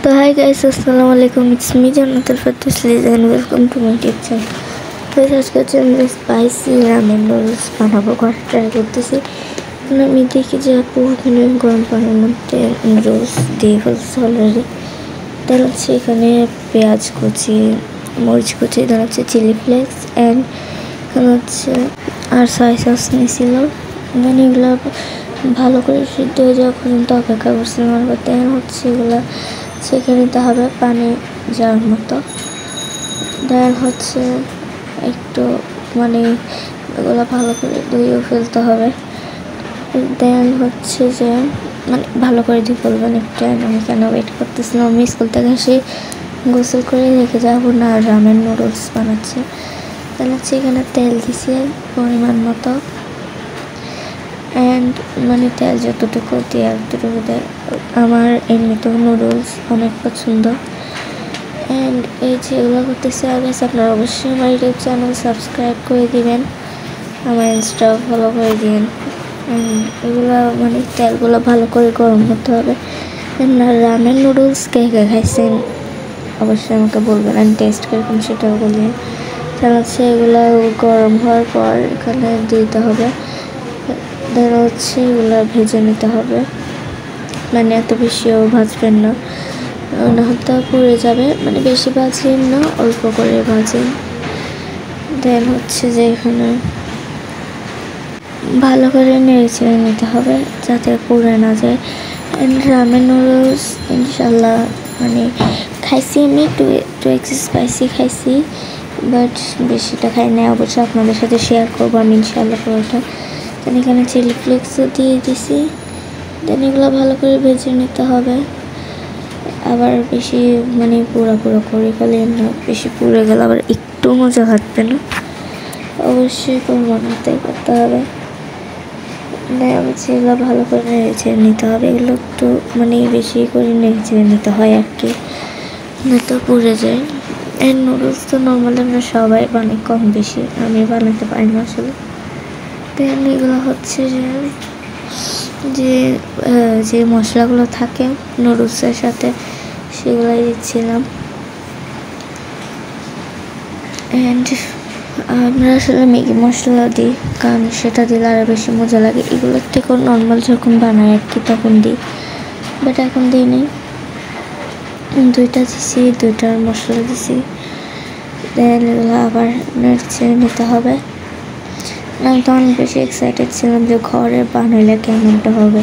तो hi guys, अस्सलाम वालेकुम। It's me Jannat Al Fatooh and welcome to my YouTube channel. तो আজকে আমি স্পাইসি রামেন নুডলস বানাবো, ঘরে ট্রাই করতেছি। আমি দেখি যে আপু এখানে গরম পানির মধ্যে নুডলস দিয়ে ফেলছে অলরেডি। তার হচ্ছে এখানে পেঁয়াজ কুচি, মরিচ কুচি, তার হচ্ছে চিলি ফ্লেক্স অ্যান্ড এখানে হচ্ছে আর সয়া সস নিয়েছিল। মানে এগুলো ভালো করে সিদ্ধ হয়ে যাওয়া পর্যন্ত অপেক্ষা করছিলাম। আর দেন হচ্ছে এগুলো ছেঁকে নিতে হবে পানি যাওয়ার মতো। দেন হচ্ছে একটু মানে এগুলো ভালো করে ধুয়েও ফেলতে হবে। দেন হচ্ছে যে মানে ভালো করে ধুয়ে ফেলবেন একটু। আমি কেন ওয়েট করতেছিলাম, আমি স্কুল থেকে এসে গোসল করে রেখে যাবো না, রামেন নুডলস বানাচ্ছে। তাহলে হচ্ছে এখানে তেল দিছি পরিমাণ মতো, অ্যান্ড মানে তেল যতটুকু দিয়ে ততটুকু দেয়। আমার এমনিতেও নুডলস অনেক পছন্দ। অ্যান্ড এই যে এগুলো করতেছে আগে, আপনারা অবশ্যই আমার ইউটিউব চ্যানেল সাবস্ক্রাইব করে দিবেন, আমার ইনস্টাও ফলো করে দিবেন। এগুলো মানে তেলগুলো ভালো করে গরম করতে হবে। রামেন নুডলস কে কে খাইছেন অবশ্যই আমাকে বলবেন, আমি টেস্ট কীরকম সেটাও বলবেন। তাহলে হচ্ছে এগুলো গরম হওয়ার পর এখানে দিতে হবে। দেন হচ্ছে এগুলো ভেজে নিতে হবে, মানে এত বেশিও ভাজবেন না, নাহলে পুড়ে যাবে। মানে বেশি ভাজেন না, অল্প করে ভাজেন। দেন হচ্ছে যে এখানে ভালো করে নেড়ে নিতে হবে যাতে পুড়ে না যায়। রামেন নুডলস ইনশাল্লাহ মানে খাইছি আমি, একটু স্পাইসি খাইছি, বাট বেশিটা খাই না। অবশ্যই আপনাদের সাথে শেয়ার করবো আমি ইনশাল্লাহ পুরোটা। দেন এখানে চিলি ফ্লেক্সও দিয়ে দিছি। দেন এগুলো ভালো করে ভেজে নিতে হবে। আবার বেশি মানে পুরো করে ফেলেন না, বেশি পুড়ে গেলে আবার একটু মজা থাকবে না। অবশ্যই পরিমাণতে করতে হবে। এগুলো ভালো করে নেড়ে নিতে হবে। এগুলো একটু মানে বেশি করে নেড়ে নিতে হয় আর কি, নয়তো পুড়ে যায়। এই নুডলস তো নর্মালি আমরা সবাই বানাই কম বেশি, আমি বানাতে পারি না আসলে। দেন এগুলো হচ্ছে যে যে মশলাগুলো থাকে নুডলসের সাথে সেগুলোই দিচ্ছিলাম। অ্যান্ড আমরা আসলে ম্যাগি মশলা দিই, কারণ সেটা দিলে আরও বেশি মজা লাগে। এগুলোর থেকেও নর্মাল যখন বানাই আর কি তখন দিই, বাট এখন দিই নেই। দুইটা দিছি, দুইটার মশলা দিছি। দেন এগুলো আবার নেড়ে নিতে হবে। আমি তো অনেক বেশি এক্সাইটেড ছিলাম যে ঘরে বানাইলে কেমনটা হবে।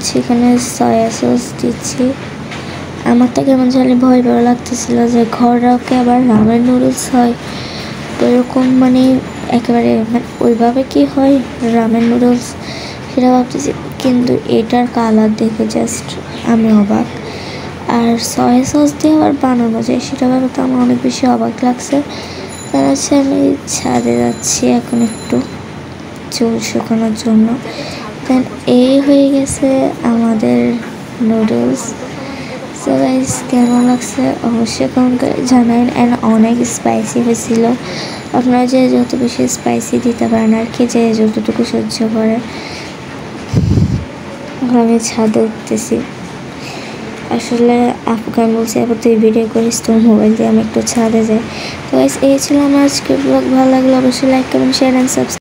সেখানে সয়া সস দিচ্ছি। আমার তো কেমন জানি ভয় লাগতেছিল যে ঘরকে আবার রামেন নুডলস হয়, তো এরকম মানে একেবারে মানে ওইভাবে কি হয় রামেন নুডলস সেটা ভাবতেছি। কিন্তু এটার কালার দেখে জাস্ট আমি অবাক। আর সয়া সস দিয়ে আবার বানানো যায় সেটা ভাবে তো আমার অনেক বেশি অবাক লাগছে। তার হচ্ছে আমি ছাদে যাচ্ছি এখন একটু চুল শুকানোর জন্য। দেন এই হয়ে গেছে আমাদের নুডলস। সো গাইস, কেমন লাগছে অবশ্যই কমেন্ট করে জানাবেন। অ্যান্ড অনেক স্পাইসি হয়েছিল। আপনারা যে যত বেশি স্পাইসি দিতে পারেন আর কি, যে যতটুকু সহ্য করে। আমি ছাদে উঠতেছি আসলে, আপুকে আমি বলছি আপু তুই ভিডিও করিস তোর মোবাইল দিয়ে, আমি একটু ছাদে যাই। তো গাইস, এই ছিল আমার আজকের ব্লগ। ভালো লাগলে অবশ্যই like comment share and subscribe.